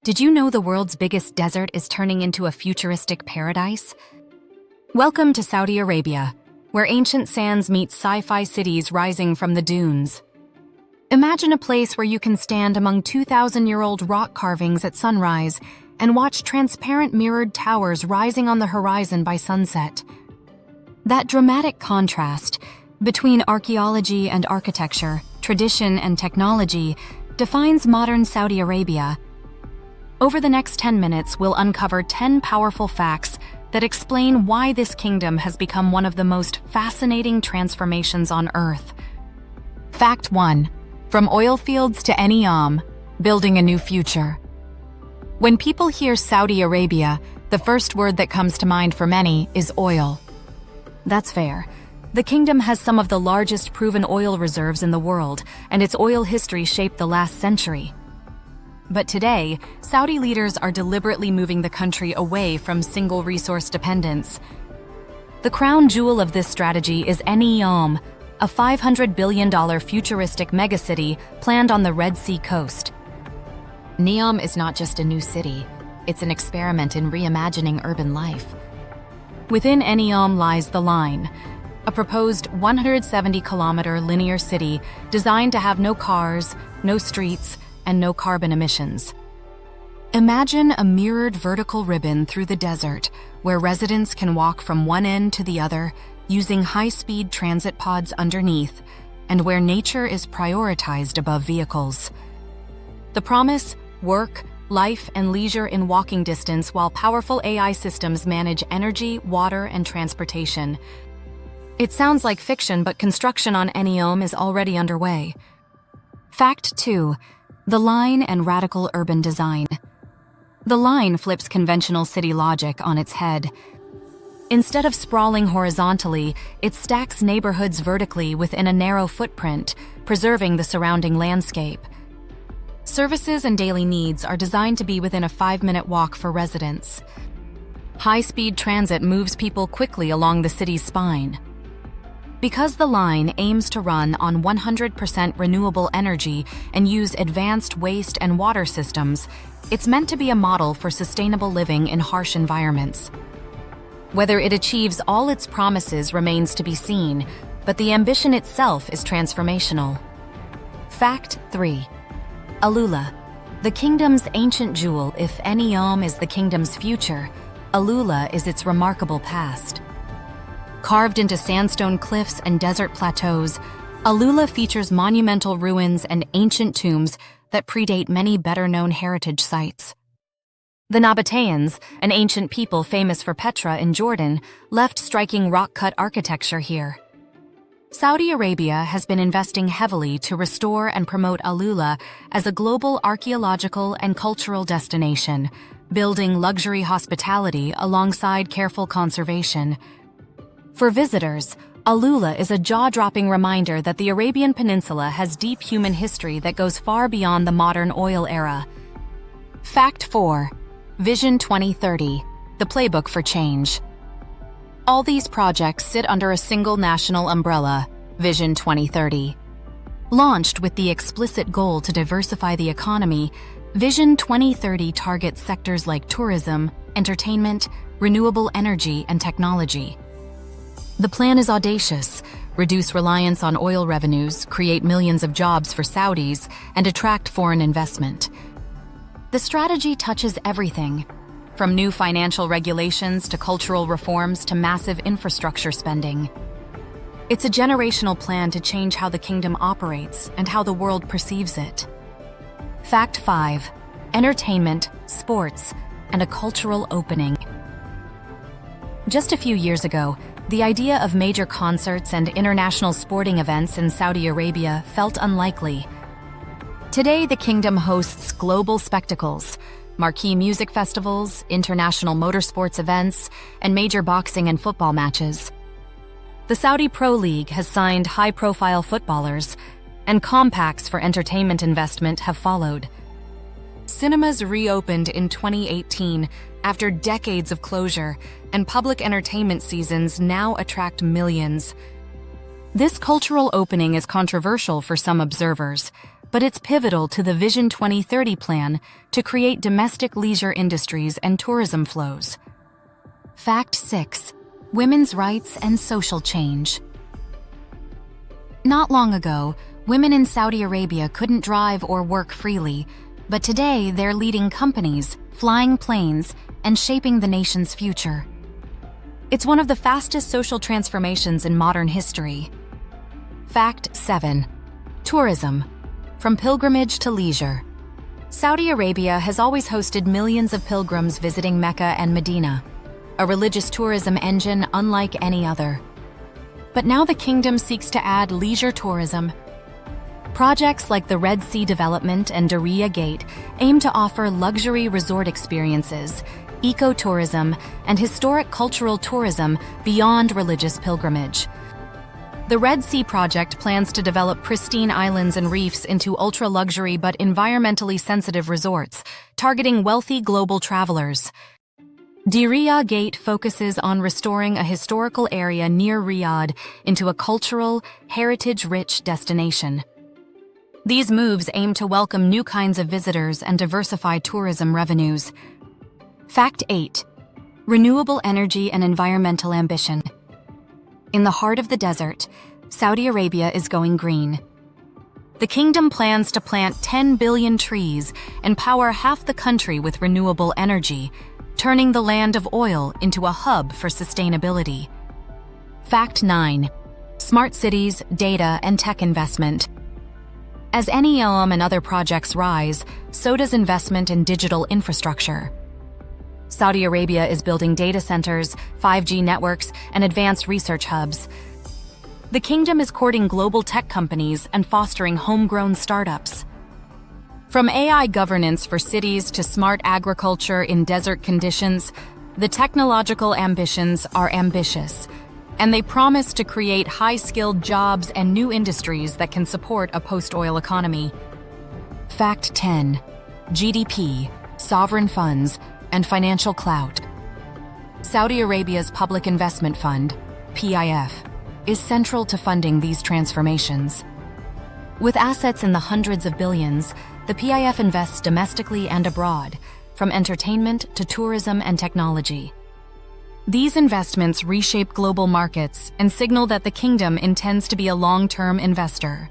Did you know the world's biggest desert is turning into a futuristic paradise? Welcome to Saudi Arabia, where ancient sands meet sci-fi cities rising from the dunes. Imagine a place where you can stand among 2,000-year-old rock carvings at sunrise and watch transparent mirrored towers rising on the horizon by sunset. That dramatic contrast between archaeology and architecture, tradition and technology, defines modern Saudi Arabia. Over the next 10 minutes, we'll uncover 10 powerful facts that explain why this kingdom has become one of the most fascinating transformations on Earth. Fact 1. From oil fields to NEOM, building a new future. When people hear Saudi Arabia, the first word that comes to mind for many is oil. That's fair. The kingdom has some of the largest proven oil reserves in the world, and its oil history shaped the last century. But today, Saudi leaders are deliberately moving the country away from single resource dependence. The crown jewel of this strategy is NEOM, a $500 billion futuristic megacity planned on the Red Sea coast. NEOM is not just a new city, it's an experiment in reimagining urban life. Within NEOM lies The Line, a proposed 170-kilometer linear city designed to have no cars, no streets, and no carbon emissions. Imagine a mirrored vertical ribbon through the desert where residents can walk from one end to the other using high-speed transit pods underneath, and where nature is prioritized above vehicles. The promise: work, life, and leisure in walking distance while powerful AI systems manage energy, water, and transportation. It sounds like fiction, but construction on NEOM is already underway. Fact 2. The Line and radical urban design. The Line flips conventional city logic on its head. Instead of sprawling horizontally, it stacks neighborhoods vertically within a narrow footprint, preserving the surrounding landscape. Services and daily needs are designed to be within a 5-minute walk for residents. High-speed transit moves people quickly along the city's spine. Because the Line aims to run on 100% renewable energy and use advanced waste and water systems, it's meant to be a model for sustainable living in harsh environments. Whether it achieves all its promises remains to be seen, but the ambition itself is transformational. Fact 3. Alula, the kingdom's ancient jewel. If NEOM is the kingdom's future, Alula is its remarkable past. Carved into sandstone cliffs and desert plateaus, Alula features monumental ruins and ancient tombs that predate many better-known heritage sites. The Nabateans, an ancient people famous for Petra in Jordan, left striking rock-cut architecture here. Saudi Arabia has been investing heavily to restore and promote Alula as a global archaeological and cultural destination, building luxury hospitality alongside careful conservation. For visitors, Alula is a jaw-dropping reminder that the Arabian Peninsula has deep human history that goes far beyond the modern oil era. Fact 4. Vision 2030, the playbook for change. All these projects sit under a single national umbrella, Vision 2030. Launched with the explicit goal to diversify the economy, Vision 2030 targets sectors like tourism, entertainment, renewable energy, and technology. The plan is audacious: reduce reliance on oil revenues, create millions of jobs for Saudis, and attract foreign investment. The strategy touches everything, from new financial regulations to cultural reforms to massive infrastructure spending. It's a generational plan to change how the kingdom operates and how the world perceives it. Fact 5. Entertainment, sports, and a cultural opening. Just a few years ago, the idea of major concerts and international sporting events in Saudi Arabia felt unlikely. Today, the kingdom hosts global spectacles, marquee music festivals, international motorsports events, and major boxing and football matches. The Saudi Pro League has signed high-profile footballers, and compacts for entertainment investment have followed. Cinemas reopened in 2018 after decades of closure, and public entertainment seasons now attract millions. This cultural opening is controversial for some observers. but it's pivotal to the Vision 2030 plan to create domestic leisure industries and tourism flows. Fact 6. Women's rights and social change. Not long ago, women in Saudi Arabia couldn't drive or work freely, but today they're leading companies, flying planes, and shaping the nation's future. It's one of the fastest social transformations in modern history. Fact 7. Tourism. From pilgrimage to leisure. Saudi Arabia has always hosted millions of pilgrims visiting Mecca and Medina, a religious tourism engine unlike any other. But now the kingdom seeks to add leisure tourism. Projects like the Red Sea Development and Diriyah Gate aim to offer luxury resort experiences, ecotourism, and historic cultural tourism beyond religious pilgrimage. The Red Sea Project plans to develop pristine islands and reefs into ultra-luxury but environmentally sensitive resorts, targeting wealthy global travelers. Diriyah Gate focuses on restoring a historical area near Riyadh into a cultural, heritage-rich destination. These moves aim to welcome new kinds of visitors and diversify tourism revenues. Fact 8. Renewable energy and environmental ambition. In the heart of the desert, Saudi Arabia is going green. The kingdom plans to plant 10 billion trees and power half the country with renewable energy, turning the land of oil into a hub for sustainability. Fact 9. Smart cities, data, and tech investment. As NEOM and other projects rise, so does investment in digital infrastructure. Saudi Arabia is building data centers, 5G networks, and advanced research hubs. The kingdom is courting global tech companies and fostering homegrown startups. From AI governance for cities to smart agriculture in desert conditions, the technological ambitions are ambitious, and they promise to create high-skilled jobs and new industries that can support a post-oil economy. Fact 10. GDP, sovereign funds, and financial clout. Saudi Arabia's Public Investment Fund, PIF, is central to funding these transformations. With assets in the hundreds of billions, the PIF invests domestically and abroad, from entertainment to tourism and technology. These investments reshape global markets and signal that the kingdom intends to be a long-term investor.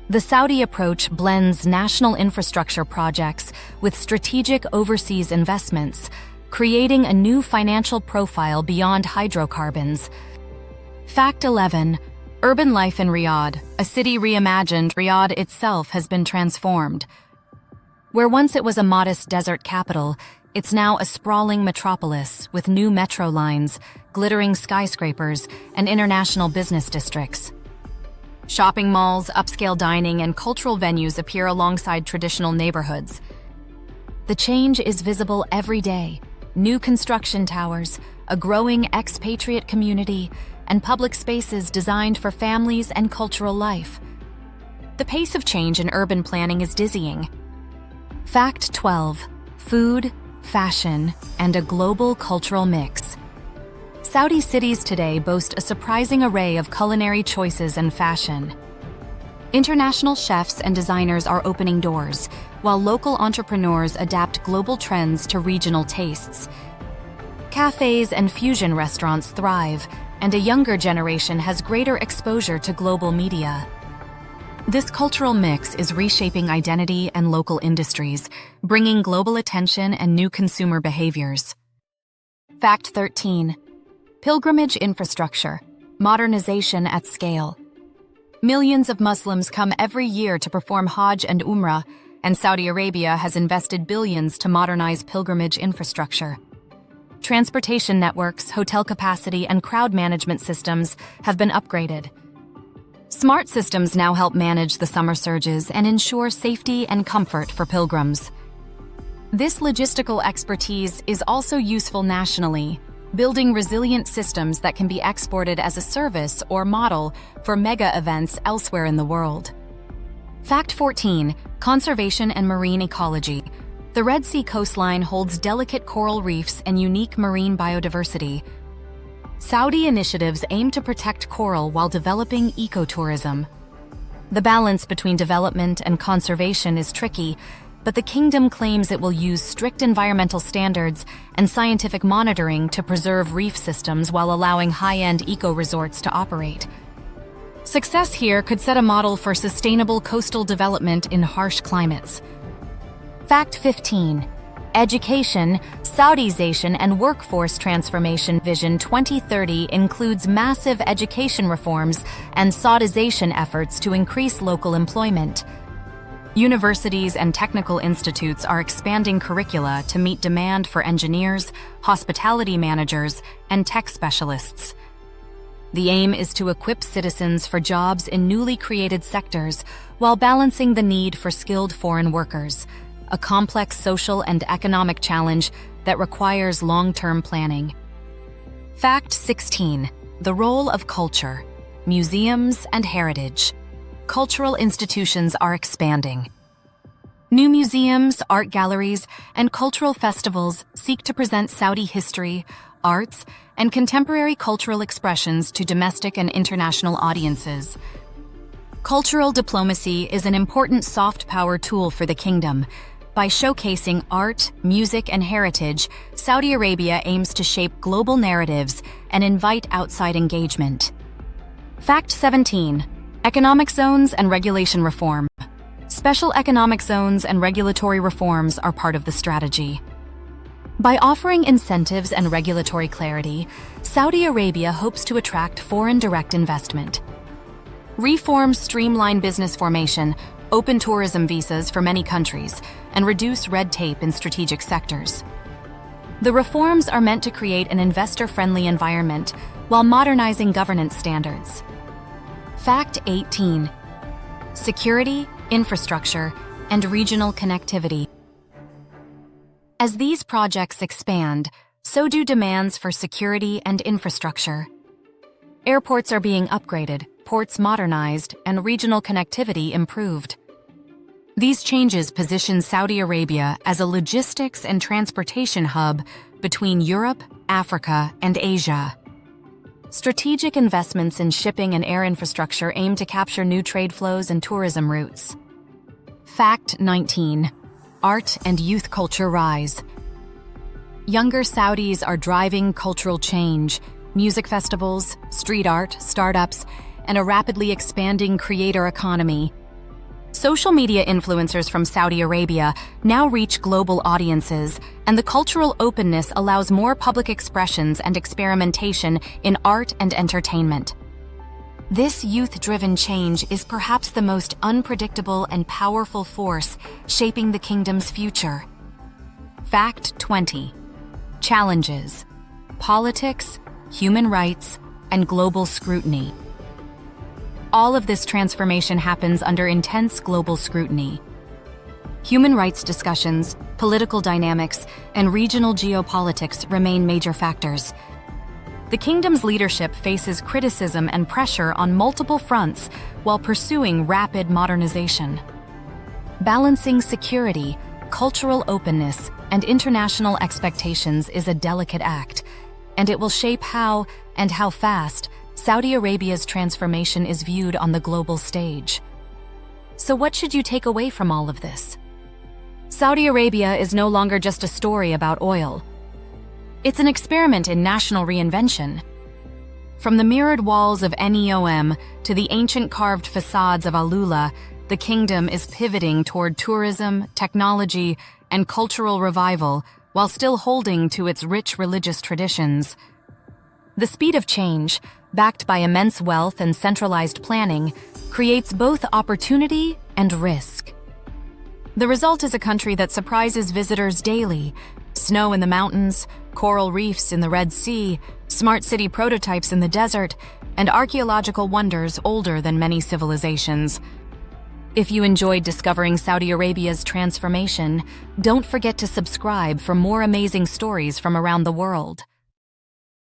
The Saudi approach blends national infrastructure projects with strategic overseas investments, creating a new financial profile beyond hydrocarbons. Fact 11. Urban life in Riyadh, a city reimagined. Riyadh itself has been transformed. Where once it was a modest desert capital, it's now a sprawling metropolis with new metro lines, glittering skyscrapers, and international business districts. Shopping malls, upscale dining, and cultural venues appear alongside traditional neighborhoods. The change is visible every day. New construction towers, a growing expatriate community, and public spaces designed for families and cultural life. The pace of change in urban planning is dizzying. Fact 12. Food, fashion, and a global cultural mix. Saudi cities today boast a surprising array of culinary choices and fashion. International chefs and designers are opening doors, while local entrepreneurs adapt global trends to regional tastes. Cafes and fusion restaurants thrive, and a younger generation has greater exposure to global media. This cultural mix is reshaping identity and local industries, bringing global attention and new consumer behaviors. Fact 13. Pilgrimage infrastructure, modernization at scale. Millions of Muslims come every year to perform Hajj and Umrah, and Saudi Arabia has invested billions to modernize pilgrimage infrastructure. Transportation networks, hotel capacity, and crowd management systems have been upgraded. Smart systems now help manage the summer surges and ensure safety and comfort for pilgrims. This logistical expertise is also useful nationally, building resilient systems that can be exported as a service or model for mega events elsewhere in the world. Fact 14. Conservation and marine ecology. The Red Sea coastline holds delicate coral reefs and unique marine biodiversity. Saudi initiatives aim to protect coral while developing ecotourism. The balance between development and conservation is tricky, but the kingdom claims it will use strict environmental standards and scientific monitoring to preserve reef systems while allowing high-end eco-resorts to operate. Success here could set a model for sustainable coastal development in harsh climates. Fact 15. Education, Saudization, and Workforce Transformation Vision 2030 includes massive education reforms and Saudization efforts to increase local employment. Universities and technical institutes are expanding curricula to meet demand for engineers, hospitality managers, and tech specialists. The aim is to equip citizens for jobs in newly created sectors while balancing the need for skilled foreign workers, a complex social and economic challenge that requires long-term planning. Fact 16. The role of culture, museums, and heritage. Cultural institutions are expanding. New museums, art galleries, and cultural festivals seek to present Saudi history, arts, and contemporary cultural expressions to domestic and international audiences. Cultural diplomacy is an important soft power tool for the kingdom. By showcasing art, music, and heritage, Saudi Arabia aims to shape global narratives and invite outside engagement. Fact 17. Economic zones and regulation reform. Special economic zones and regulatory reforms are part of the strategy. By offering incentives and regulatory clarity, Saudi Arabia hopes to attract foreign direct investment. Reforms streamline business formation, open tourism visas for many countries, and reduce red tape in strategic sectors. The reforms are meant to create an investor-friendly environment while modernizing governance standards. Fact 18. Security, infrastructure, and regional connectivity. As these projects expand, so do demands for security and infrastructure. Airports are being upgraded, ports modernized, and regional connectivity improved. These changes position Saudi Arabia as a logistics and transportation hub between Europe, Africa, and Asia. Strategic investments in shipping and air infrastructure aim to capture new trade flows and tourism routes. Fact 19. Art and youth culture rise. Younger Saudis are driving cultural change, music festivals, street art, startups, and a rapidly expanding creator economy. Social media influencers from Saudi Arabia now reach global audiences, and the cultural openness allows more public expressions and experimentation in art and entertainment. This youth-driven change is perhaps the most unpredictable and powerful force shaping the kingdom's future. Fact 20. Challenges: politics, human rights, and global scrutiny. All of this transformation happens under intense global scrutiny. Human rights discussions, political dynamics, and regional geopolitics remain major factors. The kingdom's leadership faces criticism and pressure on multiple fronts while pursuing rapid modernization. Balancing security, cultural openness, and international expectations is a delicate act, and it will shape how and how fast Saudi Arabia's transformation is viewed on the global stage. So what should you take away from all of this? Saudi Arabia is no longer just a story about oil. It's an experiment in national reinvention. From the mirrored walls of NEOM to the ancient carved facades of Alula, the kingdom is pivoting toward tourism, technology, and cultural revival while still holding to its rich religious traditions. The speed of change, backed by immense wealth and centralized planning, creates both opportunity and risk. The result is a country that surprises visitors daily: snow in the mountains, coral reefs in the Red Sea, smart city prototypes in the desert, and archaeological wonders older than many civilizations. If you enjoyed discovering Saudi Arabia's transformation, don't forget to subscribe for more amazing stories from around the world.